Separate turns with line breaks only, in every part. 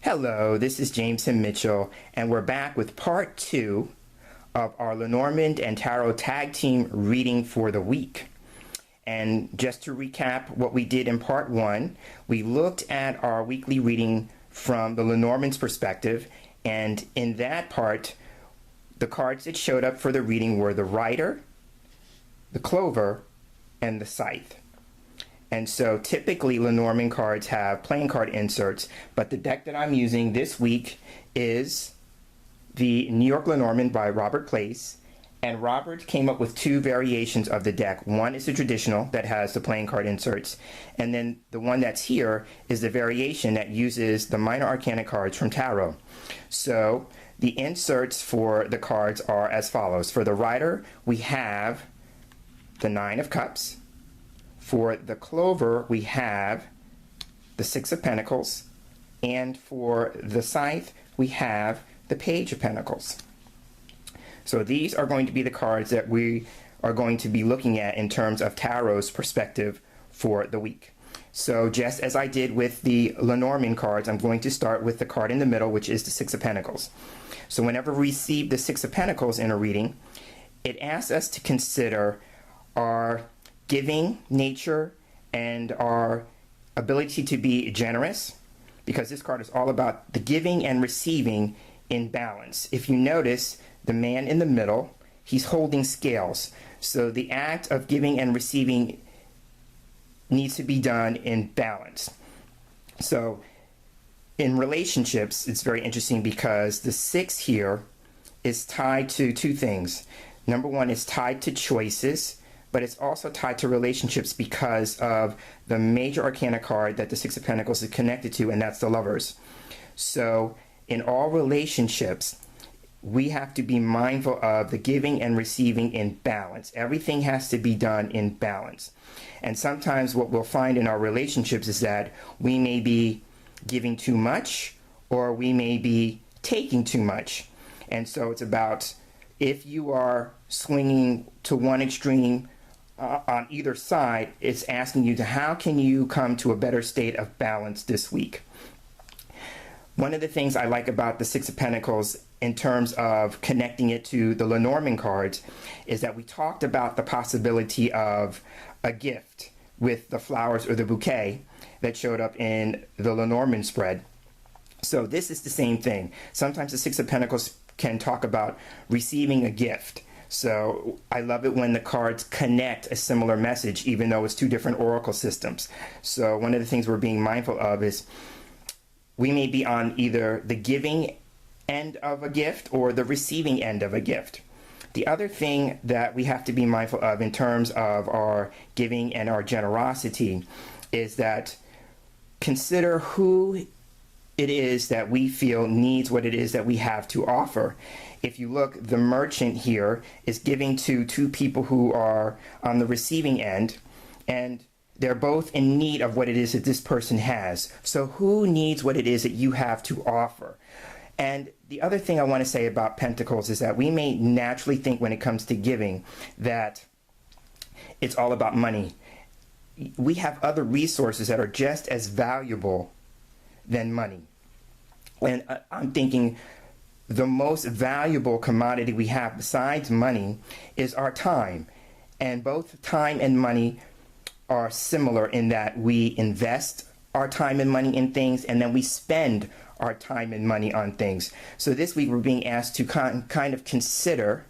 Hello, this is James Himm Mitchell, and we're back with part 2 of our Lenormand and Tarot Tag-Team reading for the week. And just to recap what we did in part 1, we looked at our weekly reading from the Lenormand's perspective, and in that part, the cards that showed up for the reading were the Rider, the Clover, and the Scythe. And so typically Lenormand cards have playing card inserts, but the deck that I'm using this week is the New York Lenormand by Robert Place. And Robert came up with 2 variations of the deck. One is the traditional that has the playing card inserts, and then the one that's here is the variation that uses the minor arcana cards from tarot. So the inserts for the cards are as follows. For the Rider, we have the 9 of Cups. For the Clover, we have the Six of Pentacles, and for the Scythe, we have the Page of Pentacles. So these are going to be the cards that we are going to be looking at in terms of Tarot's perspective for the week. So just as I did with the Lenormand cards, I'm going to start with the card in the middle, which is the Six of Pentacles. So whenever we receive the Six of Pentacles in a reading, it asks us to consider our giving nature and our ability to be generous, because this card is all about the giving and receiving in balance. If you notice, the man in the middle, he's holding scales. So the act of giving and receiving needs to be done in balance. So in relationships, it's very interesting because the 6 here is tied to 2 things. Number 1 is tied to choices, but it's also tied to relationships because of the major arcana card that the Six of Pentacles is connected to, and that's the Lovers. So in all relationships, we have to be mindful of the giving and receiving in balance. Everything has to be done in balance. And sometimes what we'll find in our relationships is that we may be giving too much, or we may be taking too much. And so it's about, if you are swinging to one extreme on either side, it's asking you to, how can you come to a better state of balance this week? One of the things I like about the Six of Pentacles in terms of connecting it to the Lenormand cards is that we talked about the possibility of a gift with the flowers or the bouquet that showed up in the Lenormand spread. So this is the same thing. Sometimes the Six of Pentacles can talk about receiving a gift. So I love it when the cards connect a similar message, even though it's 2 different oracle systems. So one of the things we're being mindful of is we may be on either the giving end of a gift or the receiving end of a gift. The other thing that we have to be mindful of in terms of our giving and our generosity is that consider who it is that we feel needs what it is that we have to offer. If you look, the merchant here is giving to 2 people who are on the receiving end, and they're both in need of what it is that this person has. So who needs what it is that you have to offer? And the other thing I want to say about Pentacles is that we may naturally think when it comes to giving that it's all about money. We have other resources that are just as valuable than money. And I'm thinking the most valuable commodity we have besides money is our time. And both time and money are similar in that we invest our time and money in things, and then we spend our time and money on things. So this week we're being asked to kind of consider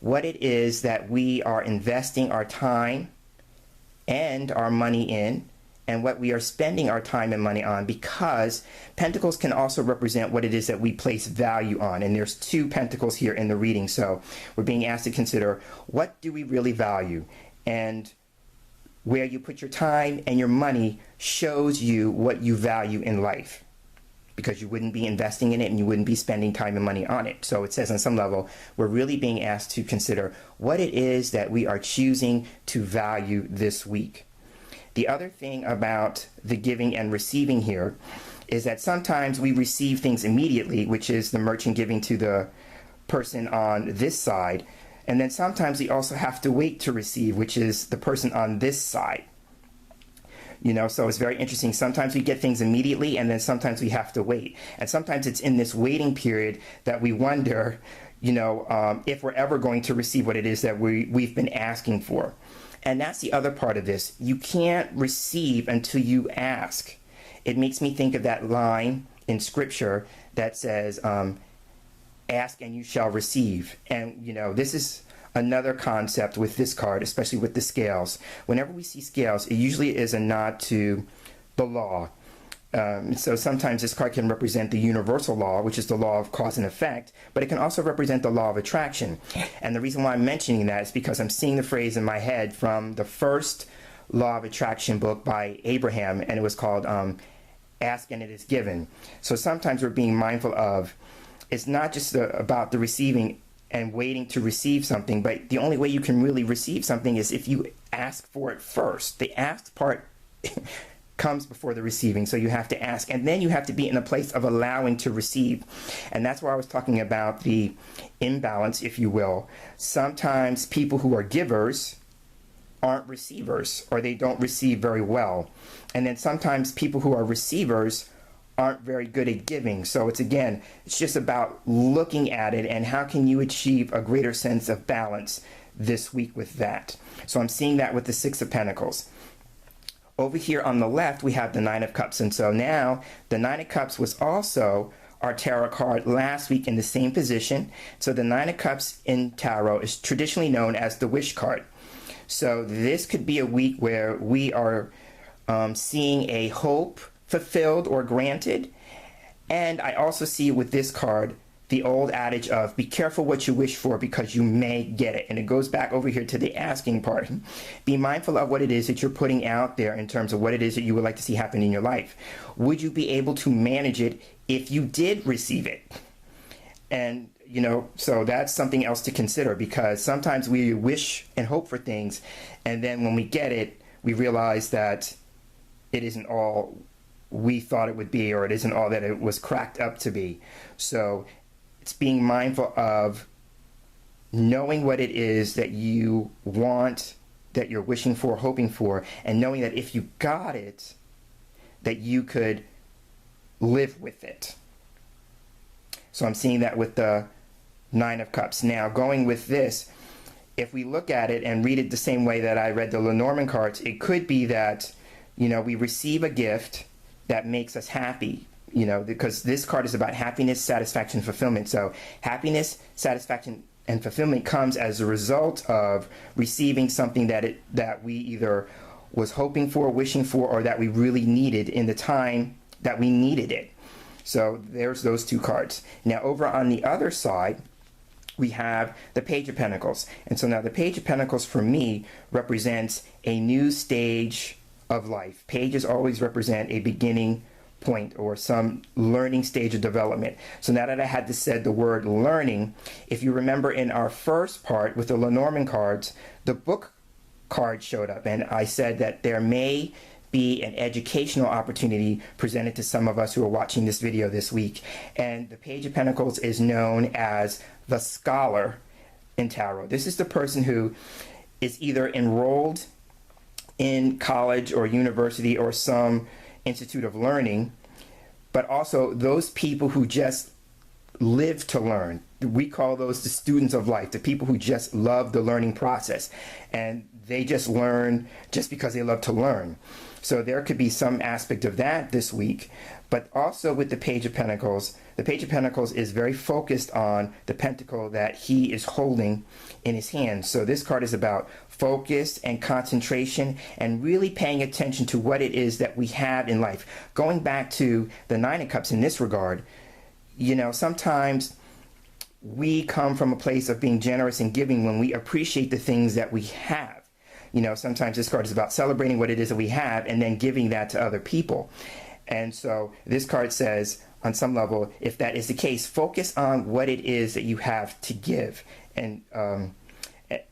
what it is that we are investing our time and our money in, and what we are spending our time and money on, because Pentacles can also represent what it is that we place value on. And there's 2 Pentacles here in the reading. So we're being asked to consider, what do we really value? And where you put your time and your money shows you what you value in life, because you wouldn't be investing in it and you wouldn't be spending time and money on it. So it says on some level, we're really being asked to consider what it is that we are choosing to value this week. The other thing about the giving and receiving here is that sometimes we receive things immediately, which is the merchant giving to the person on this side. And then sometimes we also have to wait to receive, which is the person on this side. You know, so it's very interesting. Sometimes we get things immediately, and then sometimes we have to wait. And sometimes it's in this waiting period that we wonder, you know, if we're ever going to receive what it is that we've been asking for. And that's the other part of this. You can't receive until you ask. It makes me think of that line in scripture that says, ask and you shall receive. And, you know, this is another concept with this card, especially with the scales. Whenever we see scales, it usually is a nod to the law. So sometimes this card can represent the universal law, which is the law of cause and effect, but it can also represent the law of attraction. And the reason why I'm mentioning that is because I'm seeing the phrase in my head from the first law of attraction book by Abraham, and it was called Ask and It Is Given. So sometimes we're being mindful of, it's not just about the receiving and waiting to receive something, but the only way you can really receive something is if you ask for it first. The ask part comes before the receiving, so you have to ask, and then you have to be in a place of allowing to receive. And that's why I was talking about the imbalance, if you will. Sometimes people who are givers aren't receivers, or they don't receive very well. And then sometimes people who are receivers aren't very good at giving. So it's just about looking at it and how can you achieve a greater sense of balance this week with that. So I'm seeing that with the Six of Pentacles. Over here on the left, we have the Nine of Cups. And so now the Nine of Cups was also our tarot card last week in the same position. So the Nine of Cups in tarot is traditionally known as the wish card. So this could be a week where we are seeing a hope fulfilled or granted. And I also see with this card the old adage of be careful what you wish for because you may get it. And it goes back over here to the asking part. Be mindful of what it is that you're putting out there in terms of what it is that you would like to see happen in your life. Would you be able to manage it if you did receive it? And, you know, so that's something else to consider, because sometimes we wish and hope for things, and then when we get it, we realize that it isn't all we thought it would be, or it isn't all that it was cracked up to be. So it's being mindful of knowing what it is that you want, that you're wishing for, hoping for, and knowing that if you got it, that you could live with it. So I'm seeing that with the Nine of Cups. Now, going with this, if we look at it and read it the same way that I read the Lenormand cards, it could be that, you know, we receive a gift that makes us happy, you know, because this card is about happiness, satisfaction, fulfillment. So happiness, satisfaction, and fulfillment comes as a result of receiving something that we either was hoping for, wishing for, or that we really needed in the time that we needed it. So there's those two cards. Now over on the other side, we have the Page of Pentacles. And so now the Page of Pentacles for me represents a new stage of life. Pages always represent a beginning point or some learning stage of development. So now that I had to said the word learning, if you remember in our first part with the Lenormand cards, the book card showed up, and I said that there may be an educational opportunity presented to some of us who are watching this video this week. And the Page of Pentacles is known as the scholar in tarot. This is the person who is either enrolled in college or university or some institute of learning, but also those people who just live to learn. We call those the students of life, the people who just love the learning process, and they just learn just because they love to learn. So there could be some aspect of that this week. But also with the Page of Pentacles, the Page of Pentacles is very focused on the pentacle that he is holding in his hand. So this card is about focus and concentration and really paying attention to what it is that we have in life. Going back to the Nine of Cups in this regard, you know, sometimes we come from a place of being generous and giving when we appreciate the things that we have. You know, sometimes this card is about celebrating what it is that we have and then giving that to other people. And so this card says, on some level, if that is the case, focus on what it is that you have to give and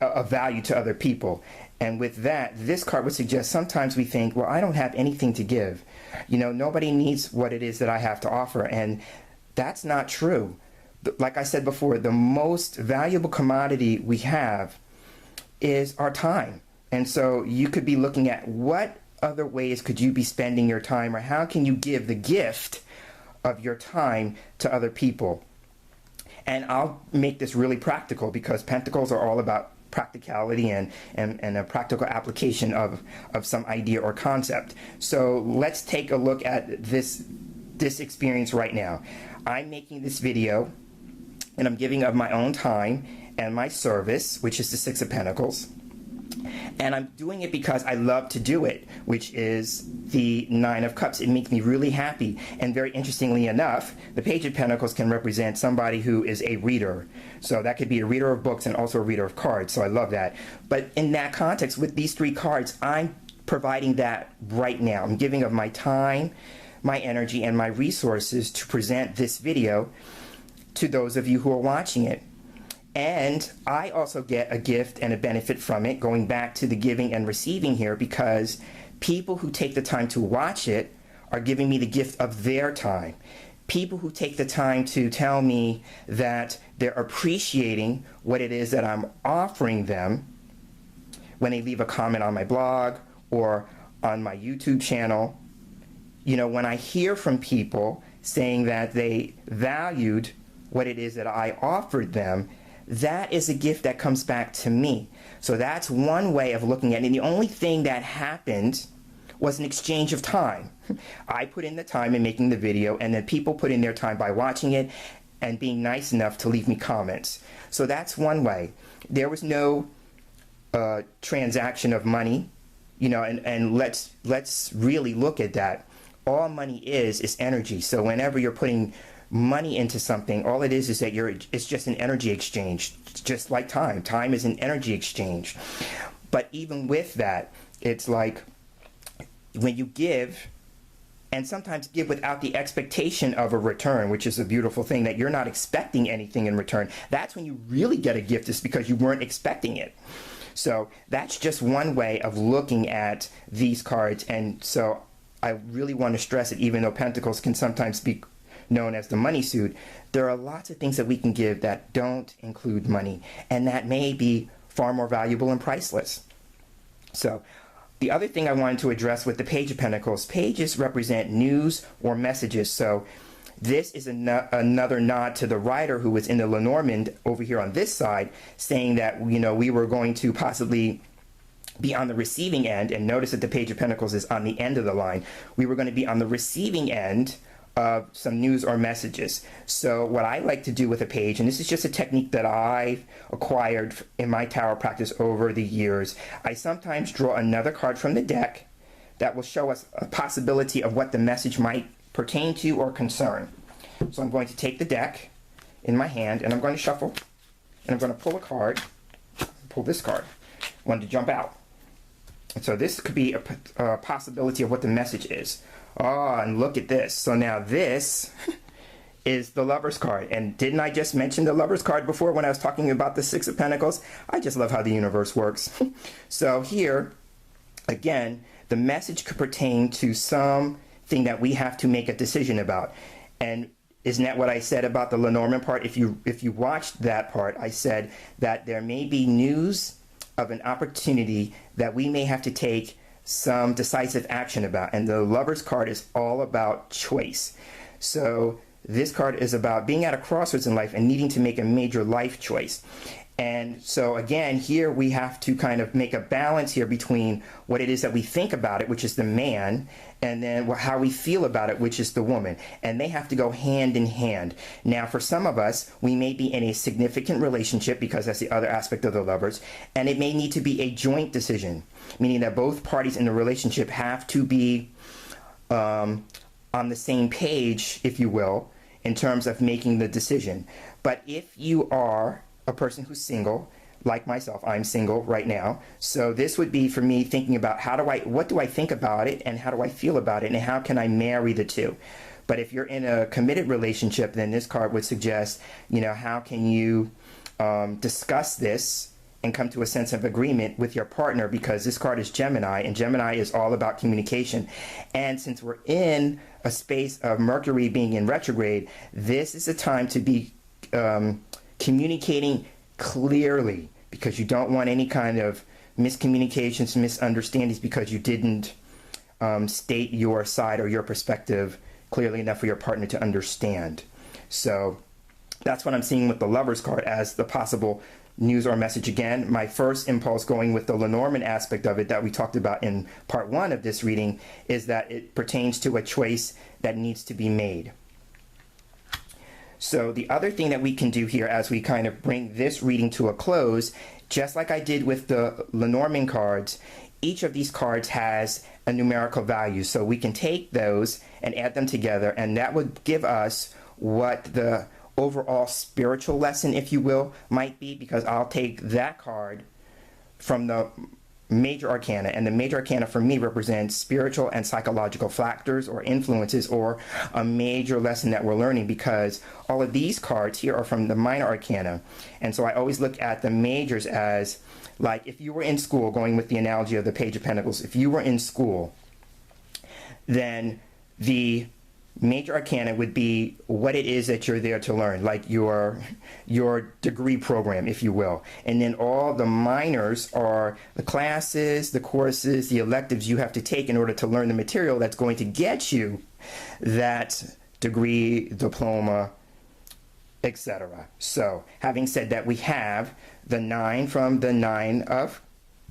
a value to other people. And with that, this card would suggest sometimes we think, well, I don't have anything to give. You know, nobody needs what it is that I have to offer. And that's not true. Like I said before, the most valuable commodity we have is our time. And so you could be looking at what other ways could you be spending your time, or how can you give the gift of your time to other people? And I'll make this really practical, because Pentacles are all about practicality and a practical application of some idea or concept. So let's take a look at this experience right now. I'm making this video and I'm giving of my own time and my service, which is the Six of Pentacles. And I'm doing it because I love to do it, which is the Nine of Cups. It makes me really happy. And very interestingly enough, the Page of Pentacles can represent somebody who is a reader. So that could be a reader of books and also a reader of cards. So I love that. But in that context, with these three cards, I'm providing that right now. I'm giving of my time, my energy, and my resources to present this video to those of you who are watching it. And I also get a gift and a benefit from it, going back to the giving and receiving here, because people who take the time to watch it are giving me the gift of their time. People who take the time to tell me that they're appreciating what it is that I'm offering them when they leave a comment on my blog or on my YouTube channel. You know, when I hear from people saying that they valued what it is that I offered them, that is a gift that comes back to me. So that's one way of looking at it. And the only thing that happened was an exchange of time. I put in the time in making the video, and then people put in their time by watching it and being nice enough to leave me comments. So that's one way. There was no transaction of money, you know, and let's really look at that. All money is energy. So whenever you're putting money into something, all it is that it's just an energy exchange, just like time. Time is an energy exchange. But even with that, it's like when you give, and sometimes give without the expectation of a return, which is a beautiful thing, that you're not expecting anything in return. That's when you really get a gift, is because you weren't expecting it. So that's just one way of looking at these cards. And so I really want to stress it, even though Pentacles can sometimes be known as the money suit, there are lots of things that we can give that don't include money, and that may be far more valuable and priceless. So the other thing I wanted to address with the Page of Pentacles, pages represent news or messages. So this is another nod to the Rider who was in the Lenormand over here on this side, saying that, you know, we were going to possibly be on the receiving end. And notice that the Page of Pentacles is on the end of the line. We were going to be on the receiving end of some news or messages. So what I like to do with a page, and this is just a technique that I've acquired in my tarot practice over the years, I sometimes draw another card from the deck that will show us a possibility of what the message might pertain to or concern. So I'm going to take the deck in my hand, and I'm going to shuffle, and I'm going to pull a card, pull this card, one to jump out. And so this could be a possibility of what the message is. Oh, and look at this. So now this is the Lover's card. And didn't I just mention the Lover's card before when I was talking about the Six of Pentacles? I just love how the universe works. So here, again, the message could pertain to something that we have to make a decision about. And isn't that what I said about the Lenormand part? If you watched that part, I said that there may be news of an opportunity that we may have to take some decisive action about. And the Lover's card is all about choice. So this card is about being at a crossroads in life and needing to make a major life choice. And so again, here we have to kind of make a balance here between what it is that we think about it, which is the man, and then how we feel about it, which is the woman. And they have to go hand in hand. Now, for some of us, we may be in a significant relationship, because that's the other aspect of the Lovers, and it may need to be a joint decision, meaning that both parties in the relationship have to be on the same page, if you will, in terms of making the decision. But if you are a person who's single, like myself, I'm single right now. So this would be for me thinking about what do I think about it, and how do I feel about it, and how can I marry the two? But if you're in a committed relationship, then this card would suggest, you know, how can you discuss this and come to a sense of agreement with your partner, because this card is Gemini, and Gemini is all about communication. And since we're in a space of Mercury being in retrograde, this is a time to be communicating clearly, because you don't want any kind of miscommunications, misunderstandings, because you didn't state your side or your perspective clearly enough for your partner to understand. So that's what I'm seeing with the Lovers card as the possible news or message. Again, my first impulse going with the Lenormand aspect of it that we talked about in part 1 of this reading is that it pertains to a choice that needs to be made. So the other thing that we can do here as we kind of bring this reading to a close, just like I did with the Lenormand cards, each of these cards has a numerical value. So we can take those and add them together, and that would give us what the overall spiritual lesson, if you will, might be, because I'll take that card from the major arcana, and the major arcana for me represents spiritual and psychological factors or influences or a major lesson that we're learning, because all of these cards here are from the minor arcana. And so I always look at the majors as, like, if you were in school, going with the analogy of the Page of Pentacles, if you were in school, then the major arcana would be what it is that you're there to learn, like your degree program, if you will. And then all the minors are the classes, the courses, the electives you have to take in order to learn the material that's going to get you that degree, diploma, etc. So having said that, we have the 9 from the 9 of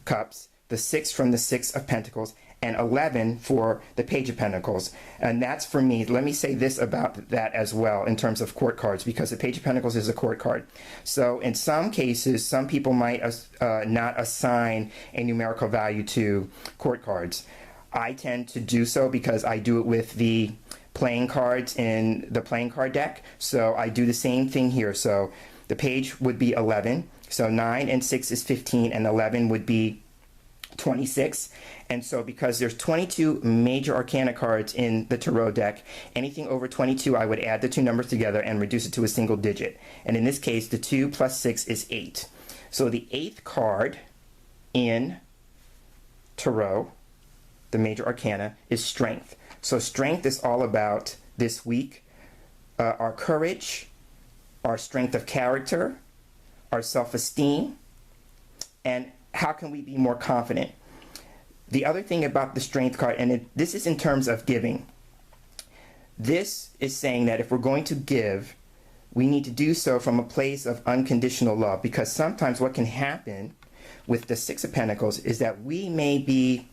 Cups, the 6 from the 6 of Pentacles, and 11 for the Page of Pentacles. And that's, for me, let me say this about that as well in terms of court cards, because the Page of Pentacles is a court card. So in some cases, some people might not assign a numerical value to court cards. I tend to do so because I do it with the playing cards in the playing card deck. So I do the same thing here. So the page would be 11. So 9 and 6 is 15, and 11 would be 26. And so because there's 22 major arcana cards in the tarot deck, anything over 22, I would add the two numbers together and reduce it to a single digit. And in this case, the 2 plus 6 is 8. So the 8th card in tarot, the major arcana, is strength. So strength is all about, this week, our courage, our strength of character, our self-esteem, and how can we be more confident. The other thing about the strength card, and this is in terms of giving, this is saying that if we're going to give, we need to do so from a place of unconditional love, because sometimes what can happen with the 6 of Pentacles is that we may be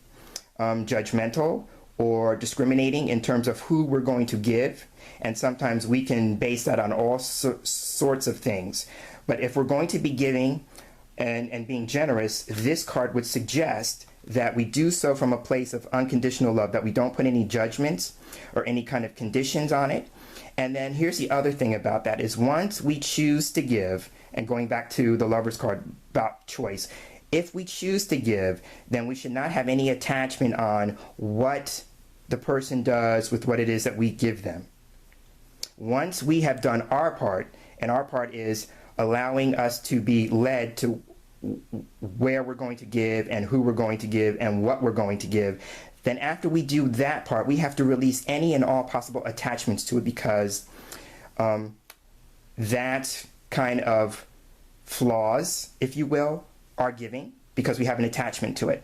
judgmental or discriminating in terms of who we're going to give, and sometimes we can base that on all sorts of things. But if we're going to be giving and being generous, this card would suggest that we do so from a place of unconditional love, that we don't put any judgments or any kind of conditions on it. And then here's the other thing about that is, once we choose to give, and going back to the Lovers card about choice, if we choose to give, then we should not have any attachment on what the person does with what it is that we give them. Once we have done our part, and our part is allowing us to be led to where we're going to give and who we're going to give and what we're going to give, then after we do that part, we have to release any and all possible attachments to it, because that kind of flaws, if you will, our giving, because we have an attachment to it.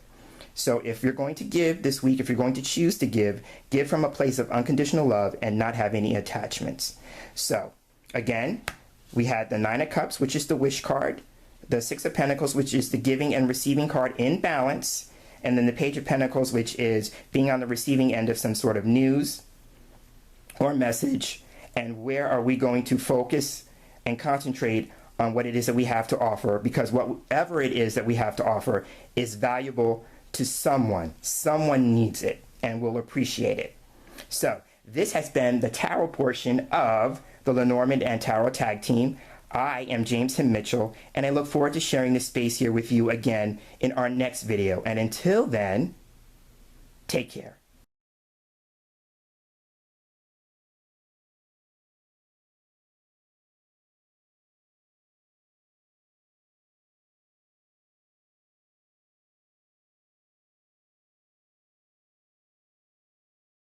So if you're going to give this week, if you're going to choose to give from a place of unconditional love and not have any attachments. So again, we had the 9 of Cups, which is the wish card, the 6 of Pentacles, which is the giving and receiving card in balance, and then the Page of Pentacles, which is being on the receiving end of some sort of news or message, and where are we going to focus and concentrate on what it is that we have to offer, because whatever it is that we have to offer is valuable to someone. Someone needs it and will appreciate it. So this has been the tarot portion of the Lenormand and Tarot Tag Team. I am James Himm Mitchell, and I look forward to sharing this space here with you again in our next video. And until then, take care.